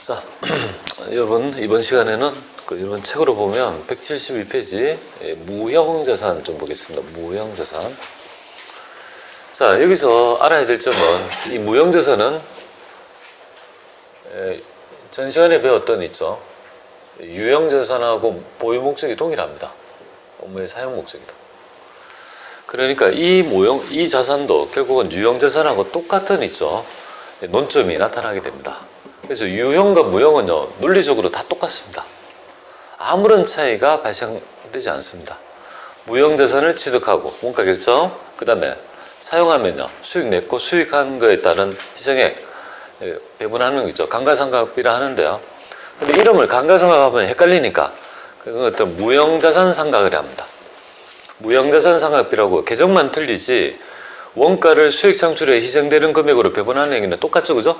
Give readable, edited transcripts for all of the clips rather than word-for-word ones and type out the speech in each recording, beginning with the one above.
자, 여러분 이번 시간에는 이번 책으로 보면 172페이지 무형자산 좀 보겠습니다. 무형자산. 자, 여기서 알아야 될 점은 이 무형자산은 전 시간에 배웠던 있죠. 유형자산하고 보유 목적이 동일합니다. 업무의 사용 목적이다. 그러니까 이 자산도 결국은 유형자산하고 똑같은 있죠. 논점이 나타나게 됩니다. 그래서 유형과 무형은요, 논리적으로 다 똑같습니다. 아무런 차이가 발생되지 않습니다. 무형자산을 취득하고 원가 결정, 그 다음에 사용하면요, 수익 냈고 수익한 거에 따른 희생액 배분하는 거 있죠. 감가상각비라 하는데요. 근데 이름을 감가상각하면 헷갈리니까 그건 어떤 무형자산 상각을 합니다. 무형자산 상각비라고 계정만 틀리지 원가를 수익 창출에 희생되는 금액으로 배분하는 얘기는 똑같죠, 그죠?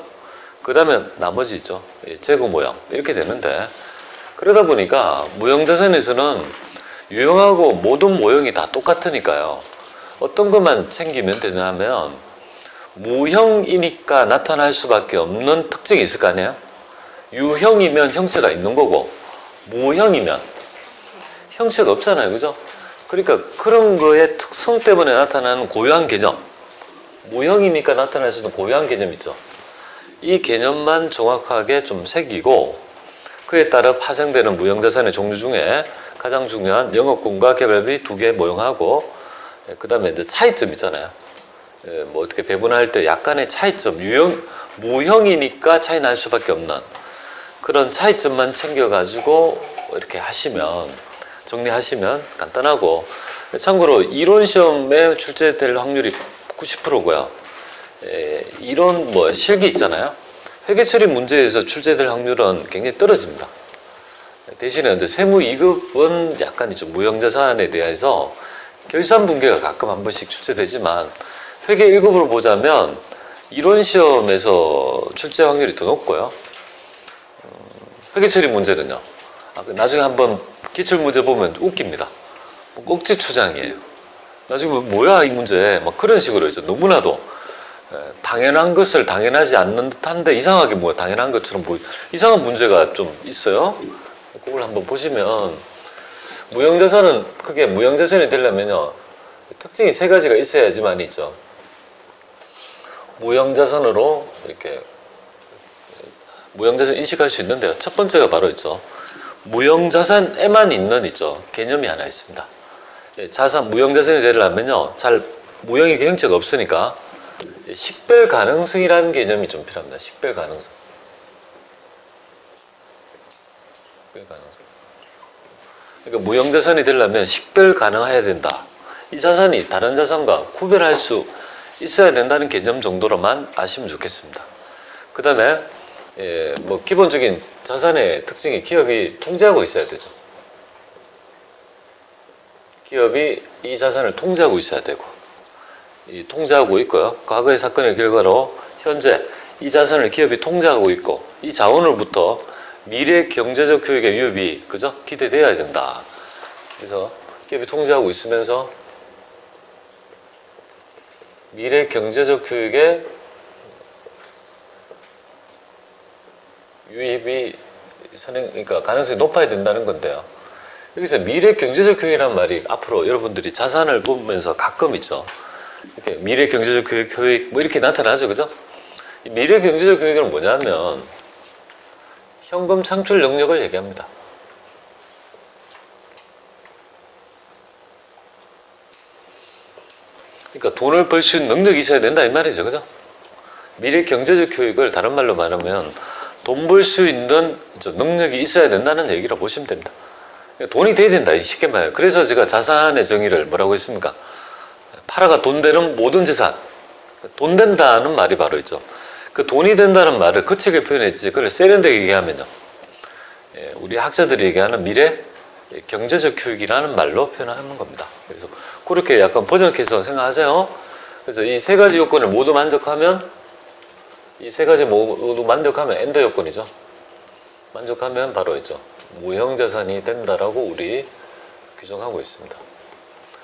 그 다음에 나머지 있죠. 재고 모형 이렇게 되는데, 그러다 보니까 무형자산에서는 유형하고 모든 모형이 다 똑같으니까요. 어떤 것만 챙기면 되냐면 무형이니까 나타날 수밖에 없는 특징이 있을 거 아니에요. 유형이면 형체가 있는 거고 무형이면 형체가 없잖아요, 그죠? 그러니까 그런 거의 특성 때문에 나타나는 고유한 개념, 무형이니까 나타날 수 있는 고유한 개념 있죠. 이 개념만 정확하게 좀 새기고 그에 따라 파생되는 무형자산의 종류 중에 가장 중요한 영업권과 개발비 두 개 모형하고, 그 다음에 이제 차이점 있잖아요. 뭐 어떻게 배분할 때 약간의 차이점, 무형이니까 차이 날 수밖에 없는 그런 차이점만 챙겨가지고 이렇게 하시면, 정리하시면 간단하고, 참고로 이론 시험에 출제될 확률이 90%고요. 이론 실기 있잖아요. 회계처리 문제에서 출제될 확률은 굉장히 떨어집니다. 대신에 이제 세무 2급은 약간 좀 무형자산에 대해서 결산 분계가 가끔 한 번씩 출제되지만, 회계 1급으로 보자면 이론 시험에서 출제 확률이 더 높고요. 회계처리 문제는요, 나중에 한번 기출 문제 보면 웃깁니다. 꼭지 추장이에요. 나중에 뭐야 이 문제, 막 그런 식으로 이제 너무나도 당연한 것을 당연하지 않는 듯한데 이상하게 뭐 당연한 것처럼 이상한 문제가 좀 있어요. 그걸 한번 보시면, 무형자산은 크게 무형자산이 되려면요, 특징이 세 가지가 있어야지만 있죠. 무형자산으로 이렇게 무형자산 인식할 수 있는데요. 첫 번째가 바로 있죠. 무형자산에만 있는 있죠. 개념이 하나 있습니다. 무형자산이 되려면요, 무형이 형체가 없으니까 식별 가능성이라는 개념이 좀 필요합니다. 식별 가능성. 그러니까 무형자산이 되려면 식별 가능해야 된다. 이 자산이 다른 자산과 구별할 수 있어야 된다는 개념 정도로만 아시면 좋겠습니다. 그 다음에 기본적인 자산의 특징이 기업이 통제하고 있어야 되죠. 기업이 이 자산을 통제하고 있어야 되고, 통제하고 있고요. 과거의 사건의 결과로 현재 이 자산을 기업이 통제하고 있고, 이 자원으로부터 미래 경제적 효익의 유입이 그죠? 기대되어야 된다. 그래서 기업이 통제하고 있으면서 미래 경제적 효익의 유입이 그러니까 가능성이 높아야 된다는 건데요. 여기서 미래 경제적 효익이라는 말이 앞으로 여러분들이 자산을 보면서 가끔 있죠. 이렇게 미래 경제적 효익 뭐 이렇게 나타나죠, 그죠? 미래 경제적 효익은 뭐냐면 현금 창출 능력을 얘기합니다. 그러니까 돈을 벌 수 있는 능력이 있어야 된다 이 말이죠, 그죠? 미래 경제적 효익을 다른 말로 말하면 돈 벌 수 있는 능력이 있어야 된다는 얘기로 보시면 됩니다. 돈이 돼야 된다, 쉽게 말해요. 그래서 제가 자산의 정의를 뭐라고 했습니까? 팔아가 돈 되는 모든 재산. 돈 된다는 말이 바로 있죠. 그 돈이 된다는 말을 거칠게 표현했지, 그걸 세련되게 얘기하면요, 우리 학자들이 얘기하는 미래 경제적 효익이라는 말로 표현하는 겁니다. 그래서 그렇게 약간 번역해서 생각하세요. 그래서 이 세 가지 요건을 모두 만족하면, 엔더 요건이죠. 만족하면 바로 있죠, 무형자산이 된다라고 우리 규정하고 있습니다.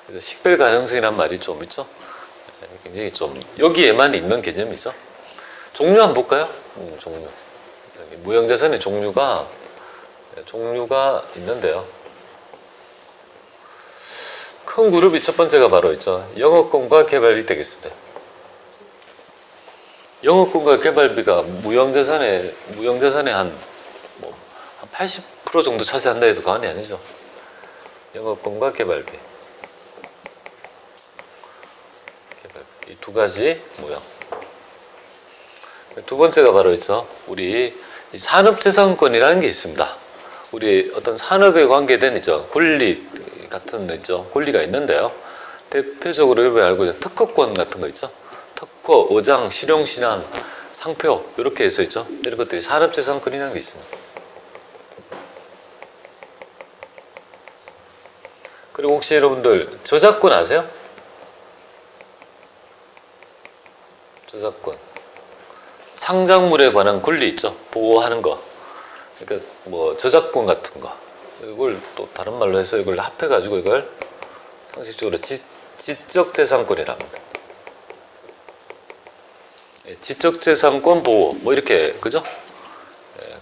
그래서 식별 가능성이란 말이 좀 있죠. 굉장히 좀 여기에만 있는 개념이죠. 종류 한번 볼까요? 종류. 무형자산의 종류가 있는데요. 큰 그룹이 첫 번째가 바로 있죠. 영업권과 개발비 되겠습니다. 영업권과 개발비가 무형자산의 한 80% 정도 차지한다 해도 과언이 아니죠. 영업권과 개발비. 이 두 가지 무형. 두 번째가 바로 있죠. 우리 산업재산권이라는 게 있습니다. 우리 어떤 산업에 관계된 권리 같은 권리가 있는데요. 대표적으로 여러분이 알고 있는 특허권 같은 거 있죠. 특허, 어장, 실용, 신안, 상표 이렇게 해서 있죠. 이런 것들이 산업재산권이라는 게 있습니다. 그리고 혹시 여러분들 저작권 아세요? 저작권. 창작물에 관한 권리 있죠. 보호하는 거. 그러니까 뭐 저작권 같은 거. 이걸 또 다른 말로 해서 이걸 합해가지고 이걸 상식적으로 지적재산권이라 합니다. 지적재산권 보호 뭐 이렇게 그죠?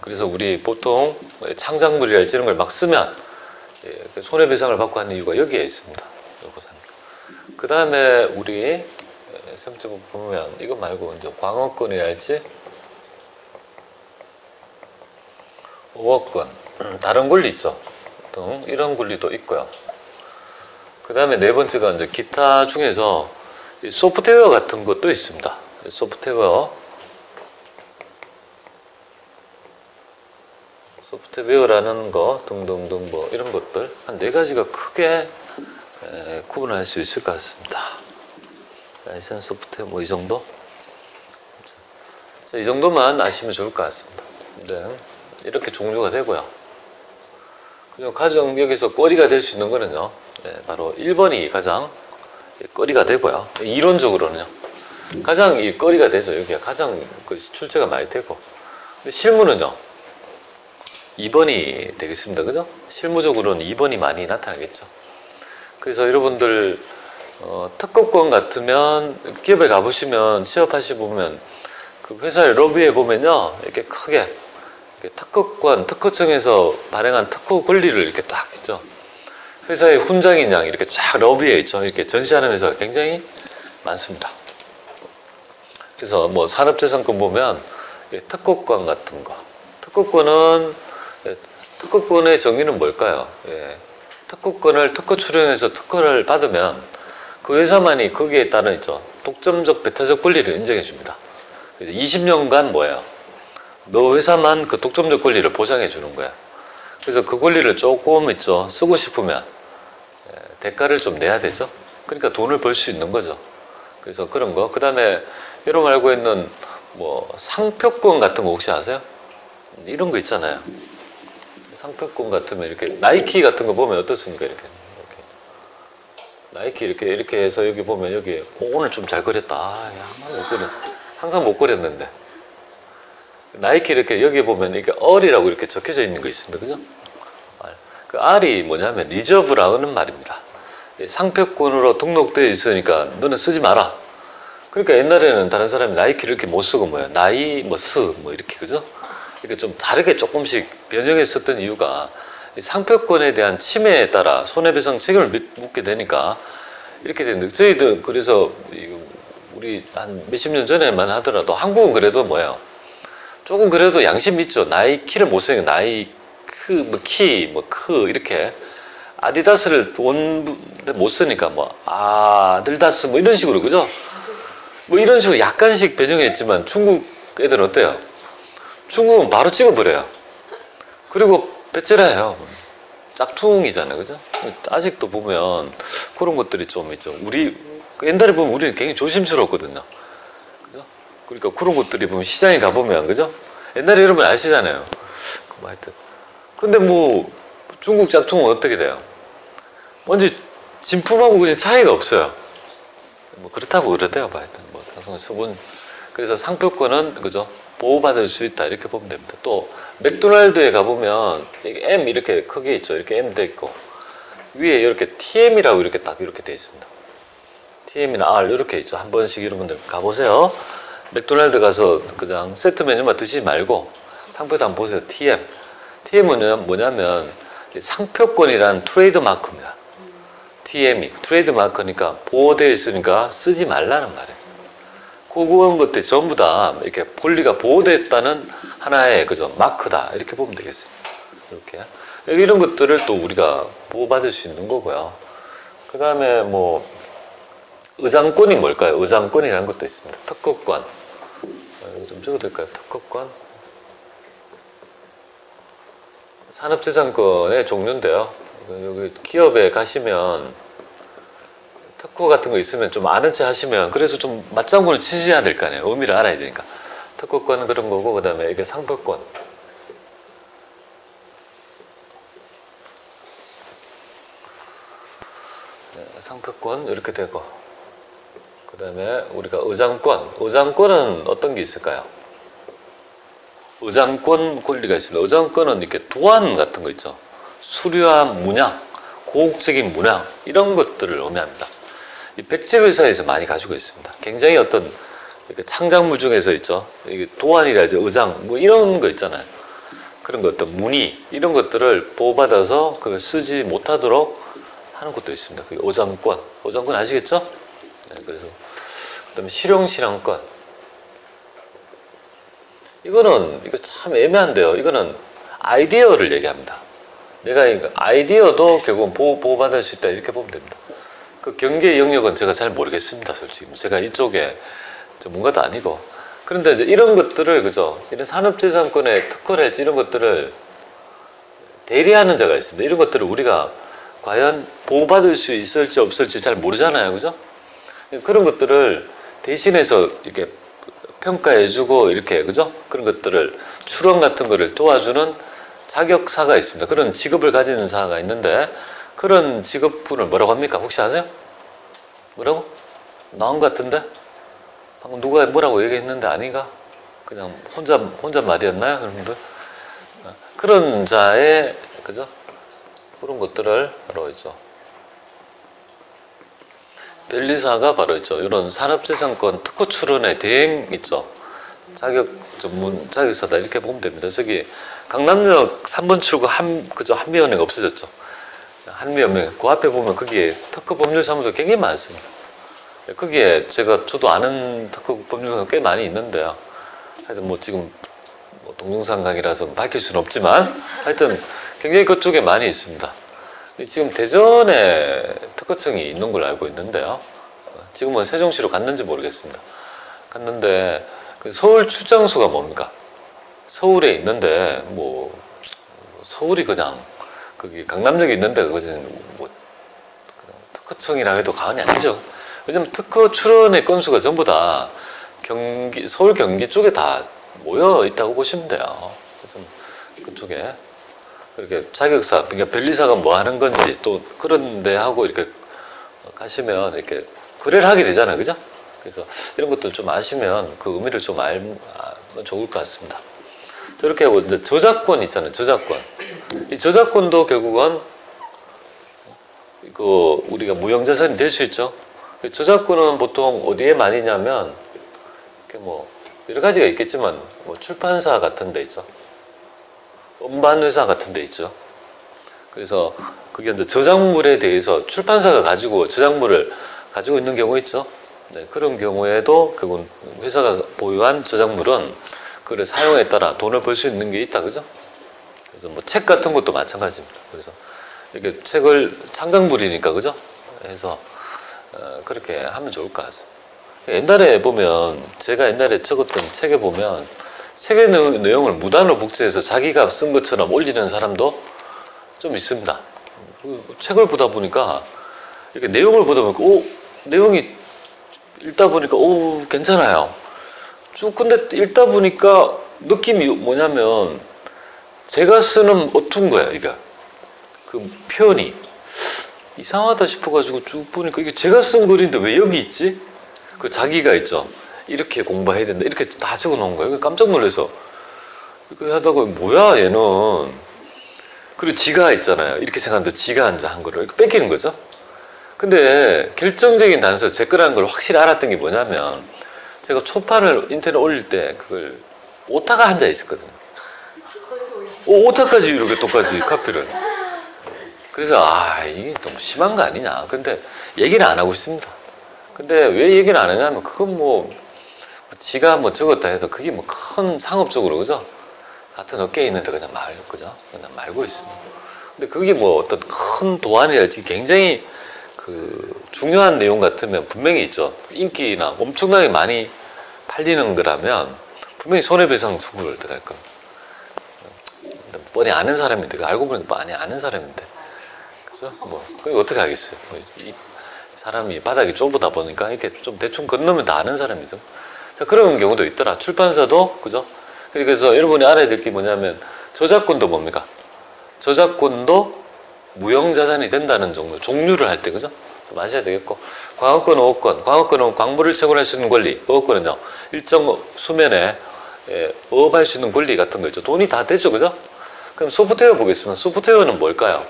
그래서 우리 보통 창작물이랄지 이런 걸 막 쓰면 손해배상을 받고 하는 이유가 여기에 있습니다. 그 다음에 우리 세번째 보면 이거 말고 이제 광어권이랄지 오어권 다른 권리 있죠. 등 이런 권리도 있고요. 그 다음에 네 번째가 이제 기타 중에서 소프트웨어 같은 것도 있습니다. 소프트웨어라는 거 등등등 뭐 이런 것들 한 네 가지가 크게 구분할 수 있을 것 같습니다. 라이센스 소프트웨어 뭐 이 정도? 자, 이 정도만 아시면 좋을 것 같습니다. 네, 이렇게 종류가 되고요. 가장 여기서 꼬리가 될 수 있는 거는요. 바로 1번이 가장 꼬리가 되고요. 이론적으로는요. 가장 이 꼬리가 되죠. 여기가 가장 출제가 많이 되고. 근데 실무는요. 2번이 되겠습니다. 그죠? 실무적으로는 2번이 많이 나타나겠죠. 그래서 여러분들 특허권 같으면 기업에 가보시면 취업하시 보면 그 회사의 로비에 보면요. 이렇게 크게 특허권, 특허청에서 발행한 특허 권리를 이렇게 딱 있죠. 회사의 훈장인 양 이렇게 쫙 러비에 있죠. 이렇게 전시하는 회사가 굉장히 많습니다. 그래서 뭐 산업재산권 보면 특허권 같은 거. 특허권의 정의는 뭘까요? 특허권을 특허 출연해서 특허를 받으면 그 회사만이 거기에 따른 독점적 배타적 권리를 인정해 줍니다. 20년간 뭐예요? 너 회사만 그 독점적 권리를 보장해 주는 거야. 그래서 그 권리를 조금 쓰고 싶으면 대가를 좀 내야 되죠. 그러니까 돈을 벌 수 있는 거죠. 그래서 그런 거. 그 다음에 여러분 알고 있는 뭐 상표권 같은 거 혹시 아세요? 이런 거 있잖아요. 상표권 같으면 이렇게 나이키 같은 거 보면 어떻습니까? 이렇게. 나이키 이렇게 해서 여기 보면 여기 오늘 좀 잘 그렸다. 항상 못 그렸는데. 나이키 이렇게 여기 보면 이렇게 R이라고 이렇게 적혀져 있는 거 있습니다. 그죠? 그 R이 뭐냐면 리저브라는 말입니다. 상표권으로 등록되어 있으니까 너는 쓰지 마라. 그러니까 옛날에는 다른 사람이 나이키를 이렇게 못 쓰고 뭐야. 나이 뭐 이렇게 그죠? 이렇게 좀 다르게 조금씩 변형했었던 이유가 상표권에 대한 침해에 따라 손해배상 책임을 묻게 되니까 이렇게 되는데 저희들 그래서 우리 한 몇십 년 전에만 하더라도 한국은 그래도 뭐예요? 조금 그래도 양심 있죠. 나이키를 못 쓰니까 나이크 뭐 키 뭐 크 이렇게 아디다스를 못 쓰니까 뭐 아들다스 뭐 이런 식으로 그죠? 뭐 이런 식으로 약간씩 변형했지만 중국 애들은 어때요? 중국은 바로 찍어버려요. 그리고 배째라해요. 짝퉁이잖아요. 그죠? 아직도 보면 그런 것들이 좀 있죠. 우리 옛날에 보면 우리는 굉장히 조심스러웠거든요. 그죠? 그러니까 그런 것들이 보면 시장에 가보면 그죠? 옛날에 여러분 아시잖아요. 뭐 하여튼. 근데 뭐 중국 짝퉁은 어떻게 돼요? 뭔지 진품하고 그냥 차이가 없어요. 뭐 그렇다고 그러대요. 뭐 하여튼 뭐 써본. 그래서 상표권은 그죠? 보호받을 수 있다 이렇게 보면 됩니다. 또 맥도날드에 가보면 M 이렇게 크게 있죠. 이렇게 M 돼 있고 위에 이렇게 TM이라고 이렇게 딱 이렇게 돼 있습니다. TM이나 R 이렇게 있죠. 한 번씩 여러분들 가보세요. 맥도날드 가서 그냥 세트 메뉴만 드시지 말고 상표도 한번 보세요. TM. TM은 뭐냐면 상표권이란 트레이드 마크입니다. TM이 트레이드 마크니까 보호되어 있으니까 쓰지 말라는 말이에요. 그런 것들 전부 다 이렇게 권리가 보호됐다는 하나의 그죠 마크다 이렇게 보면 되겠어요. 이렇게 이런 것들을 또 우리가 보호받을 수 있는 거고요. 그 다음에 뭐 의장권이 뭘까요? 의장권이라는 것도 있습니다. 특허권. 이거 좀 적어도 될까요? 특허권. 산업재산권의 종류인데요. 여기 기업에 가시면 특허 같은 거 있으면 좀 아는 체 하시면 그래서 좀 맞장구를 치셔야 될 거 아니에요. 의미를 알아야 되니까. 특허권은 그런 거고 그 다음에 이게 상표권. 네, 상표권 이렇게 되고 그 다음에 우리가 의장권. 의장권은 어떤 게 있을까요? 의장권 권리가 있습니다. 의장권은 이렇게 도안 같은 거 있죠. 수류한 문양, 고혹적인 문양 이런 것들을 의미합니다. 이 백제회사에서 많이 가지고 있습니다. 굉장히 어떤 창작물 중에서 있죠. 도안이라든지 의장 뭐 이런 거 있잖아요. 그런 거 어떤 무늬 이런 것들을 보호받아서 그걸 쓰지 못하도록 하는 것도 있습니다. 그게 의장권. 의장권 아시겠죠? 네, 그래서 그다음에 실용실현권. 이거 참 애매한데요. 이거는 아이디어를 얘기합니다. 내가 아이디어도 결국은 보호받을 수 있다 이렇게 보면 됩니다. 그 경계 영역은 제가 잘 모르겠습니다. 솔직히 제가 이쪽에 전문가도 아니고 그런데 이제 이런 것들을 그죠 이런 산업재산권의 특허를 할지 이런 것들을 대리하는 자가 있습니다. 이런 것들을 우리가 과연 보호받을 수 있을지 없을지 잘 모르잖아요. 그죠? 그런 것들을 대신해서 이렇게 평가해주고 이렇게 그죠? 그런 것들을 추론 같은 거를 도와주는 자격사가 있습니다. 그런 직업을 가지는 사가 있는데 그런 직업분을 뭐라고 합니까? 혹시 아세요? 뭐라고? 나온 것 같은데? 방금 누가 뭐라고 얘기했는데 아닌가? 그냥 혼자 말이었나요? 여러분들? 그런 자의 그죠? 그런 것들을 바로 있죠. 변리사가 바로 있죠. 이런 산업재산권 특허 출원의 대행 있죠. 자격사다 이렇게 보면 됩니다. 저기 강남역 3번 출구 한미연회가 없어졌죠. 한미연회 그 앞에 보면 거기에 특허 법률사무소 굉장히 많습니다. 거기에 저도 아는 특허 법률사무소 꽤 많이 있는데요. 하여튼 뭐 지금 동영상 강의라서 밝힐 수는 없지만 하여튼 굉장히 그쪽에 많이 있습니다. 지금 대전에 특허청이 있는 걸로 알고 있는데요. 지금은 세종시로 갔는지 모르겠습니다. 갔는데 그 서울 출장소가 뭡니까? 서울에 있는데 뭐 서울이 그냥 거기 강남역에 있는데 그것은 뭐 특허청이라 해도 과언이 아니죠. 왜냐면 특허 출원의 건수가 전부 다 서울 경기 쪽에 다 모여 있다고 보시면 돼요. 그래서 그쪽에 그렇게 자격사, 그러니까 변리사가 뭐 하는 건지 또 그런데 하고 이렇게 가시면 이렇게 거래를 하게 되잖아요, 그죠? 그래서 이런 것도 좀 아시면 그 의미를 좀 알면 좋을 것 같습니다. 저렇게 하고 이제 저작권 있잖아요, 저작권. 이 저작권도 결국은 우리가 무형자산이 될 수 있죠. 저작권은 보통 어디에 많이 냐면 이렇게 뭐 여러 가지가 있겠지만 뭐 출판사 같은 데 있죠. 음반회사 같은 데 있죠. 그래서 그게 이제 저작물에 대해서 출판사가 저작물을 가지고 있는 경우 있죠. 네, 그런 경우에도 결국은 회사가 보유한 저작물은 그걸 사용에 따라 돈을 벌 수 있는 게 있다, 그죠? 그래서 뭐 책 같은 것도 마찬가지입니다. 그래서 이렇게 책을 창작물이니까, 그죠? 해서 그렇게 하면 좋을 것 같습니다. 옛날에 보면 제가 옛날에 적었던 책에 보면 책의 내용을 무단으로 복제해서 자기가 쓴 것처럼 올리는 사람도 좀 있습니다. 책을 보다 보니까 이렇게 내용을 보다 보니까 내용이 읽다 보니까 괜찮아요. 쭉 근데 읽다 보니까 느낌이 뭐냐면 제가 쓰는 어투인 거야, 이게. 그 표현이 이상하다 싶어가지고 쭉 보니까 이게 제가 쓴 글인데 왜 여기 있지? 그 자기가 있죠. 이렇게 공부해야 된다. 이렇게 다 적어 놓은 거예요. 깜짝 놀라서. 이렇게 하다가 뭐야 얘는. 그리고 지가 있잖아요. 이렇게 생각하는데 지가 앉아 한 거를 이렇게 뺏기는 거죠. 근데 결정적인 단서 제 거라는 걸 확실히 알았던 게 뭐냐면 제가 초판을 인터넷 올릴 때 그걸 오타가 앉아 있었거든요. 오타까지 이렇게 똑같이 카피를. 그래서 이게 너무 심한 거 아니냐. 근데 얘기는 안 하고 있습니다. 근데 왜 얘기를 안 하냐면 그건 뭐 지가 뭐 적었다 해도 그게 뭐 큰 상업적으로 그죠? 같은 업계에 있는데 그냥 그죠? 그냥 말고 있습니다. 근데 그게 뭐 어떤 큰 도안이랄지 굉장히 그 중요한 내용 같으면 분명히 있죠. 인기나 엄청나게 많이 팔리는 거라면 분명히 손해배상 청구를 들어갈 겁니다. 뻔히 아는 사람인데 알고 보니까 많이 아는 사람인데 그죠? 뭐 그게 어떻게 하겠어요? 이 사람이 바닥이 좁다 보니까 이렇게 좀 대충 건너면 다 아는 사람이죠. 자, 그런 경우도 있더라. 출판사도 그죠? 그래서 여러분이 알아야 될 게 뭐냐면 저작권도 뭡니까? 저작권도 무형자산이 된다는 종류를 할 때 그죠? 좀 아셔야 되겠고, 광업권, 어업권. 광업권은 광물을 채굴할 수 있는 권리, 어업권은요 일정 수면에 어업할 수 있는 권리 같은 거 있죠. 돈이 다 되죠, 그죠? 그럼 소프트웨어 보겠습니다. 소프트웨어는 뭘까요?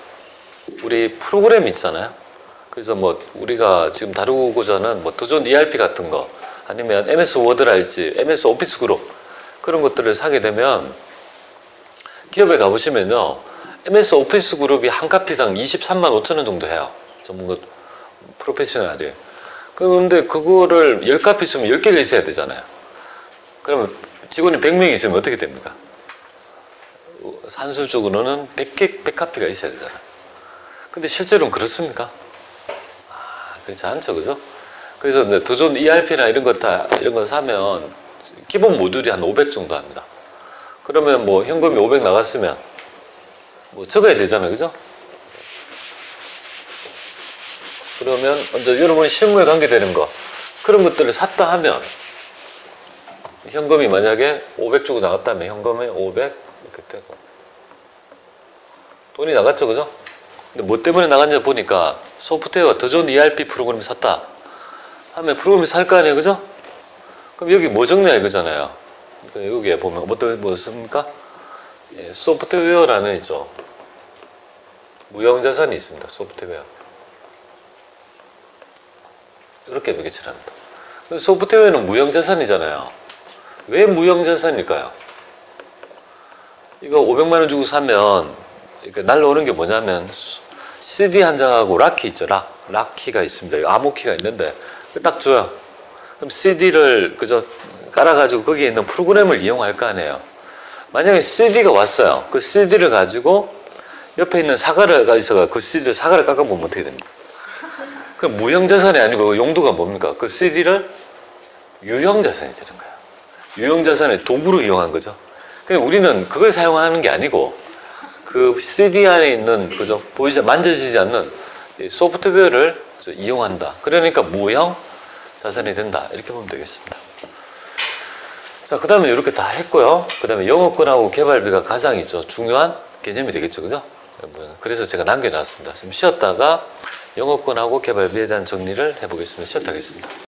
우리 프로그램 있잖아요. 그래서 뭐 우리가 지금 다루고자 하는 뭐 도전 ERP 같은 거 아니면 MS 워드랄지 MS 오피스 그룹 그런 것들을 사게 되면 기업에 가보시면요 MS 오피스 그룹이 한 카피당 23만 5천 원 정도 해요. 전문 프로페셔널이. 그런데 그거를 10카피 쓰면 10개가 있어야 되잖아요. 그러면 직원이 100명이 있으면 어떻게 됩니까? 산술적으로는 100카피가 있어야 되잖아요. 근데 실제로는 그렇습니까? 그렇지 않죠, 그죠? 그래서 이제 도전 ERP나 이런 거 사면 기본 모듈이 한 500 정도 합니다. 그러면 뭐 현금이 500 나갔으면 뭐 적어야 되잖아요, 그죠? 그러면 먼저 여러분이 실무에 관계되는 거 그런 것들을 샀다 하면 현금이 만약에 500 주고 나갔다면 현금에 500 이렇게 되고 돈이 나갔죠, 그죠? 근데 뭐 때문에 나갔냐 보니까 소프트웨어 더 좋은 ERP 프로그램을 샀다 하면 프로그램을 살 거 아니에요, 그죠? 그럼 여기 뭐 적냐 이거잖아요. 여기에 보면 뭐 씁니까? 소프트웨어라는 있죠. 무형자산이 있습니다. 소프트웨어. 이렇게 매개체합니다. 소프트웨어는 무형자산이잖아요. 왜 무형자산일까요? 이거 500만 원 주고 사면 날라오는 게 뭐냐면 CD 한 장하고 락키 있죠. 락키가 있습니다. 암호키가 있는데 딱 줘요. 그럼 CD를 그저 깔아가지고 거기에 있는 프로그램을 이용할 거 아니에요. 만약에 CD가 왔어요. 그 CD를 가지고 옆에 있는 사과가 있어가 그 CD를 사과를 깎아보면 어떻게 됩니까? 그 무형자산이 아니고 용도가 뭡니까? 그 CD를 유형자산이 되는 거예요. 유형자산의 도구로 이용한 거죠. 그냥 우리는 그걸 사용하는 게 아니고 그 CD 안에 있는 그저 만져지지 않는 소프트웨어를 이용한다. 그러니까 무형 자산이 된다. 이렇게 보면 되겠습니다. 자, 그 다음에 이렇게 다 했고요. 그 다음에 영업권하고 개발비가 가장 중요한 개념이 되겠죠, 그죠? 그래서 제가 남겨놨습니다. 좀 쉬었다가 영업권하고 개발비에 대한 정리를 해보겠습니다. 쉬었다 하겠습니다.